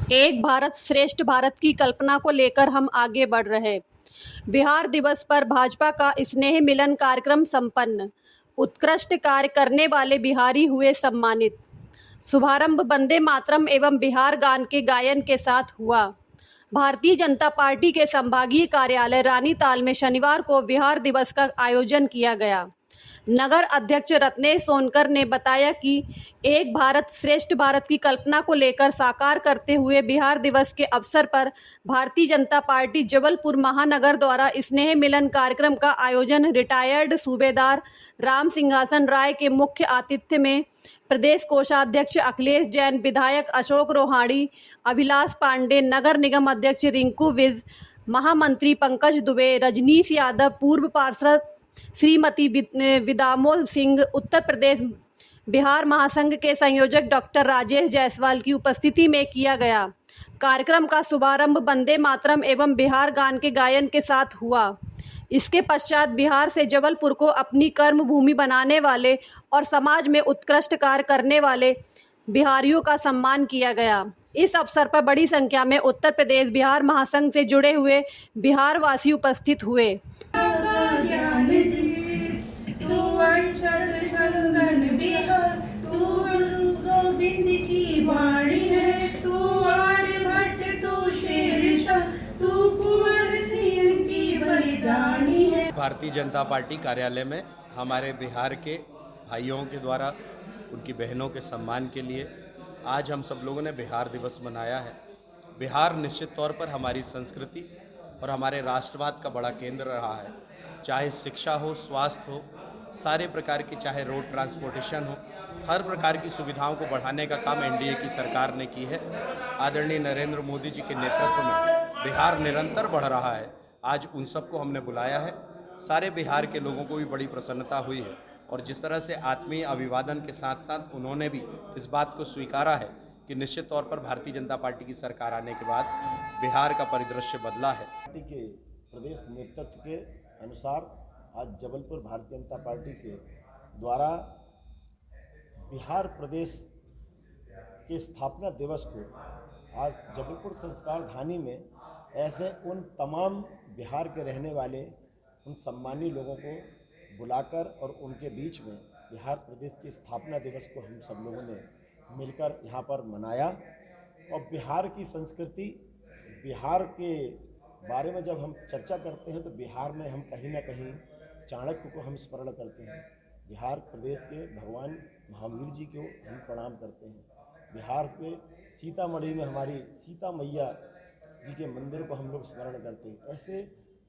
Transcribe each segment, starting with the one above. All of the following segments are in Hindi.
एक भारत श्रेष्ठ भारत की कल्पना को लेकर हम आगे बढ़ रहे। बिहार दिवस पर भाजपा का स्नेह मिलन कार्यक्रम संपन्न। उत्कृष्ट कार्य करने वाले बिहारी हुए सम्मानित। शुभारंभ वंदे मातरम एवं बिहार गान के गायन के साथ हुआ। भारतीय जनता पार्टी के संभागीय कार्यालय रानीताल में शनिवार को बिहार दिवस का आयोजन किया गया। नगर अध्यक्ष रत्नेश सोनकर ने बताया कि एक भारत श्रेष्ठ भारत की कल्पना को लेकर साकार करते हुए बिहार दिवस के अवसर पर भारतीय जनता पार्टी जबलपुर महानगर द्वारा स्नेह मिलन कार्यक्रम का आयोजन रिटायर्ड सूबेदार राम सिंहासन राय के मुख्य आतिथ्य में प्रदेश कोषाध्यक्ष अखिलेश जैन, विधायक अशोक रोहाणी, अभिलाष पांडे, नगर निगम अध्यक्ष रिंकू विज, महामंत्री पंकज दुबे, रजनीश यादव, पूर्व पार्षद श्रीमती विदामोल सिंह, उत्तर प्रदेश बिहार महासंघ के संयोजक डॉक्टर राजेश जायसवाल की उपस्थिति में किया गया। कार्यक्रम का शुभारंभ वंदे मातरम एवं बिहार गान के गायन के साथ हुआ। इसके पश्चात बिहार से जबलपुर को अपनी कर्म भूमि बनाने वाले और समाज में उत्कृष्ट कार्य करने वाले बिहारियों का सम्मान किया गया। इस अवसर पर बड़ी संख्या में उत्तर प्रदेश बिहार महासंघ से जुड़े हुए बिहार वासी उपस्थित हुए। भारतीय जनता पार्टी कार्यालय में हमारे बिहार के भाइयों के द्वारा उनकी बहनों के सम्मान के लिए आज हम सब लोगों ने बिहार दिवस मनाया है। बिहार निश्चित तौर पर हमारी संस्कृति और हमारे राष्ट्रवाद का बड़ा केंद्र रहा है। चाहे शिक्षा हो, स्वास्थ्य हो, सारे प्रकार की, चाहे रोड ट्रांसपोर्टेशन हो, हर प्रकार की सुविधाओं को बढ़ाने का काम एनडीए की सरकार ने की है। आदरणीय नरेंद्र मोदी जी के नेतृत्व में बिहार निरंतर बढ़ रहा है। आज उन सबको हमने बुलाया है। सारे बिहार के लोगों को भी बड़ी प्रसन्नता हुई है और जिस तरह से आत्मीय अभिवादन के साथ साथ उन्होंने भी इस बात को स्वीकारा है कि निश्चित तौर पर भारतीय जनता पार्टी की सरकार आने के बाद बिहार का परिदृश्य बदला है। पार्टी के प्रदेश नेतृत्व के अनुसार आज जबलपुर भारतीय जनता पार्टी के द्वारा बिहार प्रदेश के स्थापना दिवस को आज जबलपुर संस्कार धानी में ऐसे उन तमाम बिहार के रहने वाले उन सम्मानीय लोगों को बुलाकर और उनके बीच में बिहार प्रदेश की स्थापना दिवस को हम सब लोगों ने मिलकर यहाँ पर मनाया। और बिहार की संस्कृति, बिहार के बारे में जब हम चर्चा करते हैं तो बिहार में हम कहीं ना कहीं चाणक्य को हम स्मरण करते हैं। बिहार प्रदेश के भगवान महावीर जी को हम प्रणाम करते हैं। बिहार के सीतामढ़ी में हमारी सीता मैया जी के मंदिर को हम लोग स्मरण करते हैं। ऐसे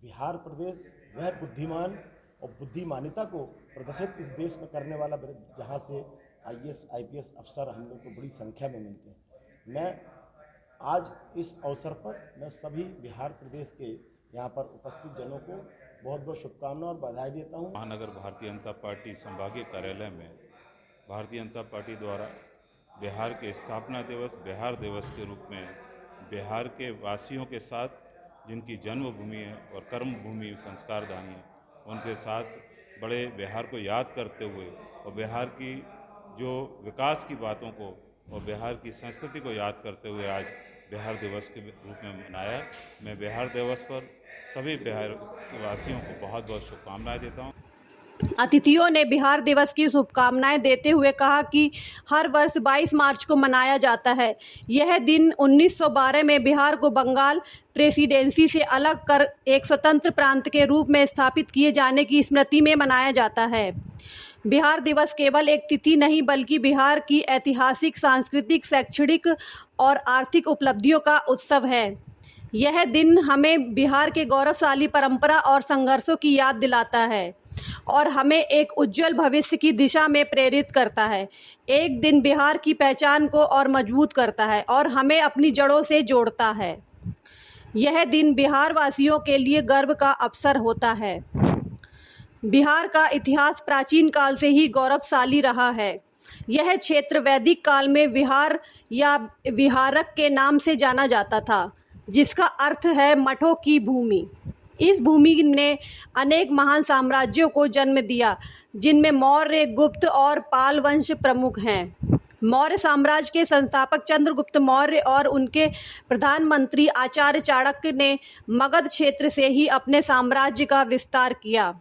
बिहार प्रदेश वह बुद्धिमान और बुद्धिमानिता को प्रदर्शित इस देश में करने वाला, जहाँ से आईएएस आईपीएस अफसर हम लोग को बड़ी संख्या में मिलते हैं। मैं आज इस अवसर पर मैं सभी बिहार प्रदेश के यहाँ पर उपस्थित जनों को बहुत बहुत शुभकामनाएं और बधाई देता हूँ। महानगर भारतीय जनता पार्टी संभागीय कार्यालय में भारतीय जनता पार्टी द्वारा बिहार के स्थापना दिवस, बिहार दिवस के रूप में बिहार के वासियों के साथ, जिनकी जन्मभूमि है और कर्मभूमि संस्कारधानी है, उनके साथ बड़े बिहार को याद करते हुए और बिहार की जो विकास की बातों को और बिहार की संस्कृति को याद करते हुए आज बिहार दिवस के रूप में मनाया। मैं बिहार दिवस पर सभी बिहार के वासियों को बहुत बहुत शुभकामनाएं देता हूं। अतिथियों ने बिहार दिवस की शुभकामनाएं देते हुए कहा कि हर वर्ष 22 मार्च को मनाया जाता है। यह दिन 1912 में बिहार को बंगाल प्रेसिडेंसी से अलग कर एक स्वतंत्र प्रांत के रूप में स्थापित किए जाने की स्मृति में मनाया जाता है। बिहार दिवस केवल एक तिथि नहीं बल्कि बिहार की ऐतिहासिक, सांस्कृतिक, शैक्षणिक और आर्थिक उपलब्धियों का उत्सव है। यह दिन हमें बिहार के गौरवशाली परंपरा और संघर्षों की याद दिलाता है और हमें एक उज्जवल भविष्य की दिशा में प्रेरित करता है। एक दिन बिहार की पहचान को और मजबूत करता है और हमें अपनी जड़ों से जोड़ता है। यह दिन बिहार वासियों के लिए गर्व का अवसर होता है। बिहार का इतिहास प्राचीन काल से ही गौरवशाली रहा है। यह क्षेत्र वैदिक काल में विहार या विहारक के नाम से जाना जाता था, जिसका अर्थ है मठों की भूमि। इस भूमि ने अनेक महान साम्राज्यों को जन्म दिया, जिनमें मौर्य, गुप्त और पाल वंश प्रमुख हैं। मौर्य साम्राज्य के संस्थापक चंद्रगुप्त मौर्य और उनके प्रधानमंत्री आचार्य चाणक्य ने मगध क्षेत्र से ही अपने साम्राज्य का विस्तार किया।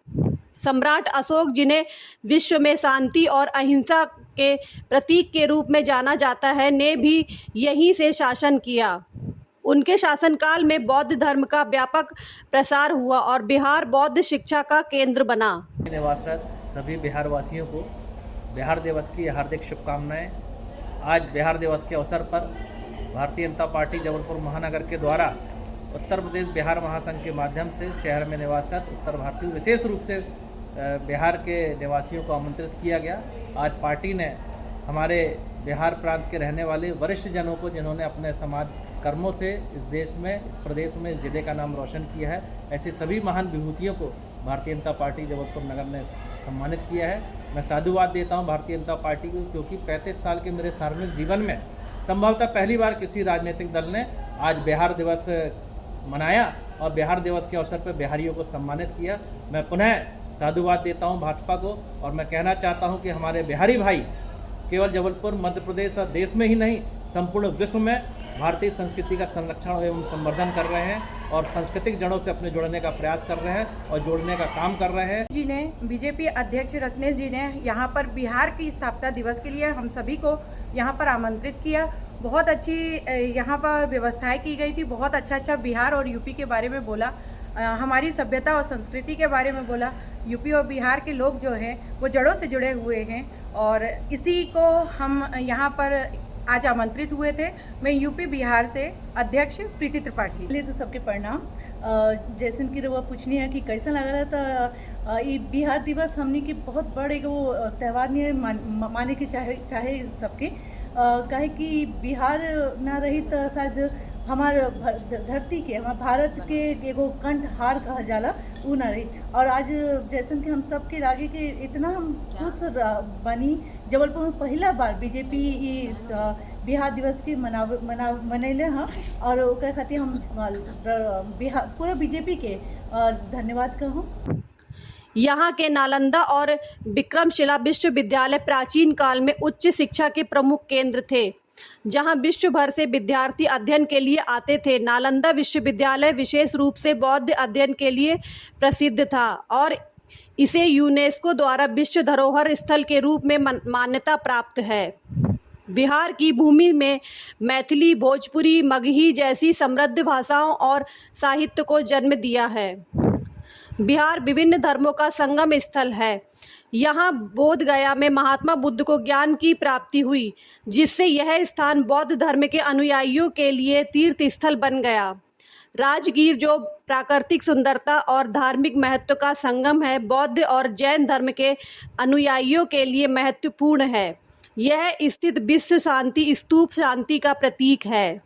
सम्राट अशोक, जिन्हें विश्व में शांति और अहिंसा के प्रतीक के रूप में जाना जाता है, ने भी यहीं से शासन किया। उनके शासनकाल में बौद्ध धर्म का व्यापक प्रसार हुआ और बिहार बौद्ध शिक्षा का केंद्र बना। निवासरत सभी बिहार वासियों को बिहार दिवस की हार्दिक शुभकामनाएं। आज बिहार दिवस के अवसर पर भारतीय जनता पार्टी जबलपुर महानगर के द्वारा उत्तर प्रदेश बिहार महासंघ के माध्यम से शहर में निवासरत उत्तर भारतीय, विशेष रूप से बिहार के निवासियों को आमंत्रित किया गया। आज पार्टी ने हमारे बिहार प्रांत के रहने वाले वरिष्ठ जनों को, जिन्होंने अपने समाज कर्मों से इस देश में, इस प्रदेश में, इस जिले का नाम रोशन किया है, ऐसे सभी महान विभूतियों को भारतीय जनता पार्टी जबलपुर नगर ने सम्मानित किया है। मैं साधुवाद देता हूं भारतीय जनता पार्टी को, क्योंकि 35 साल के मेरे सार्वजनिक जीवन में संभवतः पहली बार किसी राजनीतिक दल ने आज बिहार दिवस मनाया और बिहार दिवस के अवसर पर बिहारियों को सम्मानित किया। मैं पुनः साधुवाद देता हूं भाजपा को और मैं कहना चाहता हूं कि हमारे बिहारी भाई केवल जबलपुर, मध्य प्रदेश और देश में ही नहीं, संपूर्ण विश्व में भारतीय संस्कृति का संरक्षण एवं संवर्धन कर रहे हैं और सांस्कृतिक जड़ों से अपने जुड़ने का प्रयास कर रहे हैं और जोड़ने का काम कर रहे हैं। जी ने, बीजेपी अध्यक्ष रत्नेश जी ने यहाँ पर बिहार की स्थापना दिवस के लिए हम सभी को यहाँ पर आमंत्रित किया। बहुत अच्छी यहाँ पर व्यवस्थाएं की गई थी। बहुत अच्छा बिहार और यूपी के बारे में बोला, हमारी सभ्यता और संस्कृति के बारे में बोला। यूपी और बिहार के लोग जो हैं वो जड़ों से जुड़े हुए हैं और इसी को हम यहाँ पर आज आमंत्रित हुए थे। मैं यूपी बिहार से अध्यक्ष प्रीति त्रिपाठी। पहले तो सबके प्रणाम। जैसन की रउआ पूछनी है कि कैसा लग रहा था, ये बिहार दिवस हमने के बहुत बड़े वो त्यौहार नहीं माने के चाहे सबके, काहे कि बिहार ना रही तो शायद हमार धरती के, हमारे भारत के एगो कंठहार कहा जाला, वो ना रही। और आज जैसन कि हम सब के लागे के इतना हम खुश बनी, जबलपुर में पहला बार बीजेपी बिहार दिवस के मनैले हैं और ओकरा खातिर हम बिहार पूरा बीजेपी के धन्यवाद कहूँ। यहाँ के नालंदा और विक्रमशिला विश्वविद्यालय प्राचीन काल में उच्च शिक्षा के प्रमुख केंद्र थे, जहाँ विश्व भर से विद्यार्थी अध्ययन के लिए आते थे। नालंदा विश्वविद्यालय विशेष रूप से बौद्ध अध्ययन के लिए प्रसिद्ध था और इसे यूनेस्को द्वारा विश्व धरोहर स्थल के रूप में मान्यता प्राप्त है। बिहार की भूमि में मैथिली, भोजपुरी, मगही जैसी समृद्ध भाषाओं और साहित्य को जन्म दिया है। बिहार विभिन्न धर्मों का संगम स्थल है। यहाँ बोध गया में महात्मा बुद्ध को ज्ञान की प्राप्ति हुई, जिससे यह स्थान बौद्ध धर्म के अनुयायियों के लिए तीर्थ स्थल बन गया। राजगीर, जो प्राकृतिक सुंदरता और धार्मिक महत्व का संगम है, बौद्ध और जैन धर्म के अनुयायियों के लिए महत्वपूर्ण है। यह स्थित विश्व शांति स्तूप शांति का प्रतीक है।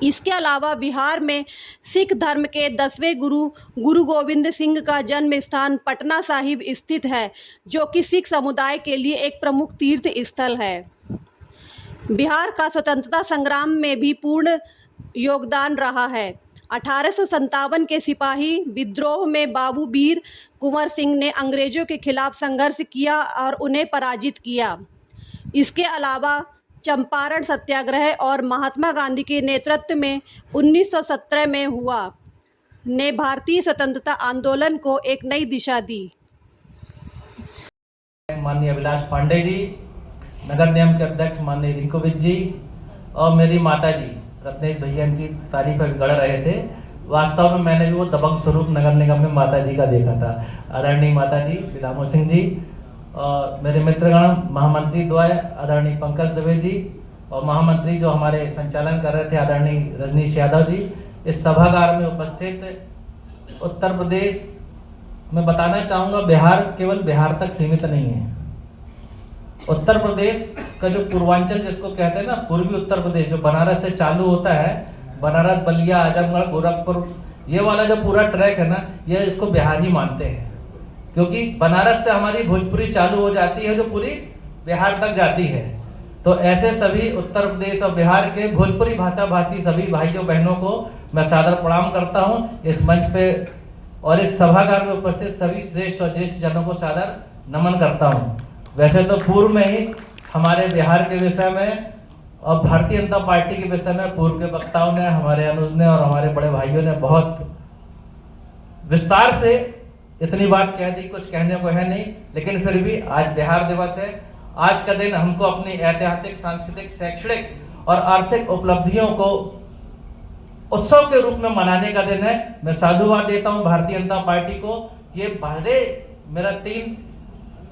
इसके अलावा बिहार में सिख धर्म के 10वें गुरु गोविंद सिंह का जन्म स्थान पटना साहिब स्थित है, जो कि सिख समुदाय के लिए एक प्रमुख तीर्थ स्थल है। बिहार का स्वतंत्रता संग्राम में भी पूर्ण योगदान रहा है। 1857 के सिपाही विद्रोह में बाबू वीर कुंवर सिंह ने अंग्रेजों के खिलाफ संघर्ष किया और उन्हें पराजित किया। इसके अलावा चंपारण सत्याग्रह और महात्मा गांधी के नेतृत्व में 1917 में हुआ ने भारतीय स्वतंत्रता आंदोलन को एक नई दिशा दी। माननीय अभिलाष पांडे जी, नगर निगम के अध्यक्ष माननीय रिंकोविच जी और मेरी माता जी रत्नेश भैया की तारीफ गढ़ रहे थे। वास्तव में मैंने भी वो दबंग स्वरूप नगर निगम में माता जी का देखा था। आदरणीय माता जी विदामो सिंह जी और मेरे मित्रगण, महामंत्री द्वय आदरणीय पंकज दवे जी और महामंत्री जो हमारे संचालन कर रहे थे आदरणीय रजनीश यादव जी, इस सभागार में उपस्थित उत्तर प्रदेश में बताना चाहूँगा, बिहार केवल बिहार तक सीमित नहीं है। उत्तर प्रदेश का जो पूर्वांचल जिसको कहते हैं ना, पूर्वी उत्तर प्रदेश जो बनारस से चालू होता है, बनारस, बलिया, आजमगढ़, गोरखपुर, ये वाला जो पूरा ट्रैक है ना, ये इसको बिहार ही मानते हैं, क्योंकि बनारस से हमारी भोजपुरी चालू हो जाती है जो पूरी बिहार तक जाती है। तो ऐसे सभी उत्तर प्रदेश और बिहार के भोजपुरी भाषा भाषी सभी भाइयों बहनों को मैं सादर प्रणाम करता हूँ इस मंच पे और इस सभागार में उपस्थित सभी श्रेष्ठ और ज्येष्ठ जनों को सादर नमन करता हूँ। वैसे तो पूर्व में ही हमारे बिहार के विषय में और भारतीय जनता पार्टी के विषय में पूर्व के वक्ताओं ने, हमारे अनुज ने और हमारे बड़े भाइयों ने बहुत विस्तार से इतनी बात कह दी, कुछ कहने को है नहीं। लेकिन फिर भी आज बिहार दिवस है। आज का दिन हमको अपनी ऐतिहासिक, सांस्कृतिक, शैक्षणिक और आर्थिक उपलब्धियों को उत्सव के रूप में मनाने का दिन है। मैं साधुवाद देता हूं भारतीय जनता पार्टी को। ये भले मेरा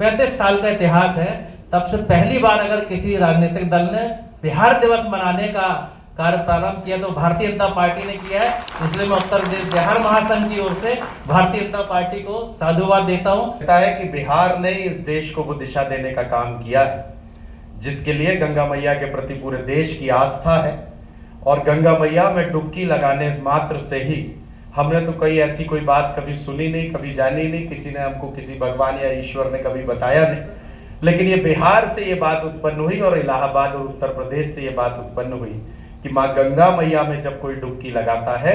35 साल का इतिहास है, तब से पहली बार अगर किसी राजनीतिक दल ने बिहार दिवस मनाने का कार्य प्रारंभ किया तो भारतीय जनता पार्टी ने किया है। इसलिए मैं उत्तर प्रदेश बिहार महासंघ की ओर से भारतीय जनता पार्टी को साधुवाद देता हूं। कहता है कि बिहार ने इस देश को वो दिशा देने का काम किया है जिसके लिए गंगा मैया के प्रति पूरे देश की आस्था है। और गंगा मैया में डुबकी लगाने मात्र से ही हमने तो कोई ऐसी कोई बात कभी सुनी नहीं, कभी जानी नहीं, किसी ने हमको किसी भगवान या ईश्वर ने कभी बताया नहीं। लेकिन ये बिहार से ये बात उत्पन्न हुई और इलाहाबाद और उत्तर प्रदेश से ये बात उत्पन्न हुई कि माँ गंगा मैया में जब कोई डुबकी लगाता है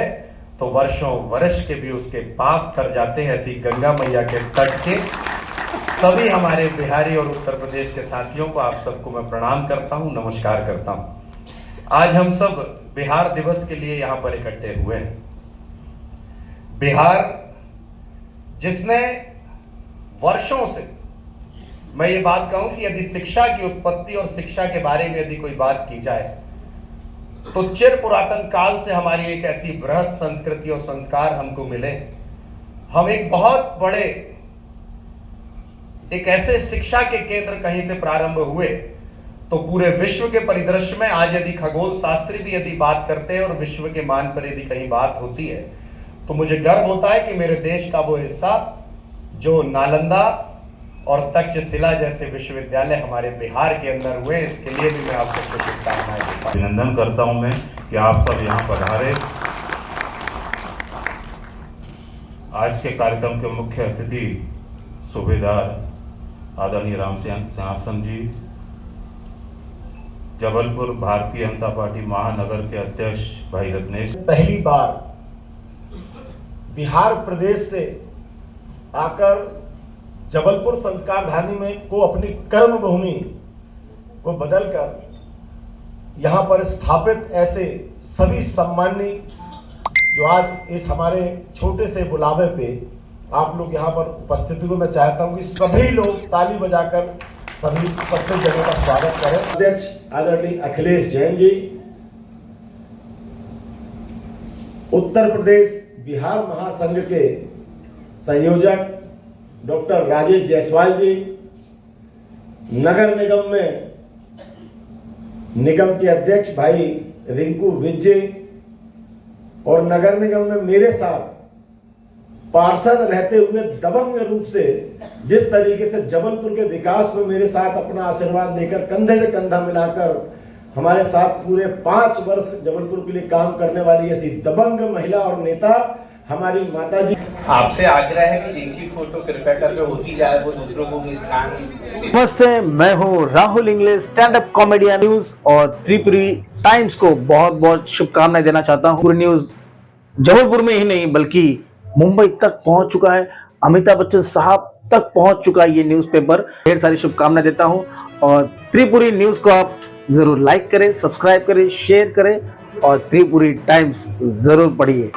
तो वर्षों वर्ष के भी उसके पाप तर जाते हैं। ऐसी गंगा मैया के तट के सभी हमारे बिहारी और उत्तर प्रदेश के साथियों को, आप सबको मैं प्रणाम करता हूँ, नमस्कार करता हूँ। आज हम सब बिहार दिवस के लिए यहाँ पर इकट्ठे हुए हैं। बिहार जिसने वर्षों से, मैं ये बात कहूं कि यदि शिक्षा की उत्पत्ति और शिक्षा के बारे में यदि कोई बात की जाए तो चिर पुरातन काल से हमारी एक ऐसी बृहद संस्कृति और संस्कार हमको मिले। हम एक बहुत बड़े, एक ऐसे शिक्षा के केंद्र कहीं से प्रारंभ हुए तो पूरे विश्व के परिदृश्य में आज यदि खगोल शास्त्री भी यदि बात करते हैं और विश्व के मान पर यदि कहीं बात होती है तो मुझे गर्व होता है कि मेरे देश का वो हिस्सा जो नालंदा और तक्षशिला जैसे विश्वविद्यालय हमारे बिहार के अंदर हुए, इसके लिए भी मैं आप सबको शुभकामनाएं देता हूं। अभिनंदन करता हूं मैं कि आप सब यहाँ पधारे। आज के कार्यक्रम के मुख्य अतिथि सूबेदार आदरणीय राम सिंहासन जी, जबलपुर भारतीय जनता पार्टी महानगर के अध्यक्ष भाई रत्नेश। पहली बार बिहार प्रदेश से आकर जबलपुर संस्कार धानी में को अपनी कर्म भूमि को बदलकर यहाँ पर स्थापित ऐसे सभी सम्मानी जो आज इस हमारे छोटे से बुलावे पे आप लोग यहाँ पर उपस्थित हुए, मैं चाहता हूँ कि सभी लोग ताली बजाकर सभी उपस्थित जनों का स्वागत करें। अध्यक्ष आदरणीय अखिलेश जैन जी, उत्तर प्रदेश बिहार महासंघ के संयोजक डॉक्टर राजेश जायसवाल जी, नगर निगम में निगम के अध्यक्ष भाई रिंकू विजय और नगर निगम में मेरे साथ पार्षद रहते हुए दबंग रूप से जिस तरीके से जबलपुर के विकास में मेरे साथ अपना आशीर्वाद देकर कंधे से कंधा मिलाकर हमारे साथ पूरे 5 वर्ष जबलपुर के लिए काम करने वाली ऐसी दबंग महिला और नेता हमारी माता जी। आपसे आग्रह है कि जिनकी फोटो कृपया करके होती जाए वो दूसरों को मुस्कान। नमस्ते, मैं हूँ Rahul English, stand up comedian. News और त्रिपुरी टाइम्स को बहुत बहुत शुभकामनाएं देना चाहता हूँ। पूरी न्यूज जबलपुर में ही नहीं बल्कि मुंबई तक पहुंच चुका है, अमिताभ बच्चन साहब तक पहुंच चुका है ये न्यूज़पेपर। ढेर सारी शुभकामनाएं देता हूं और त्रिपुरी न्यूज़ को आप जरूर लाइक करें, सब्सक्राइब करें, शेयर करें और त्रिपुरी टाइम्स जरूर पढ़िए।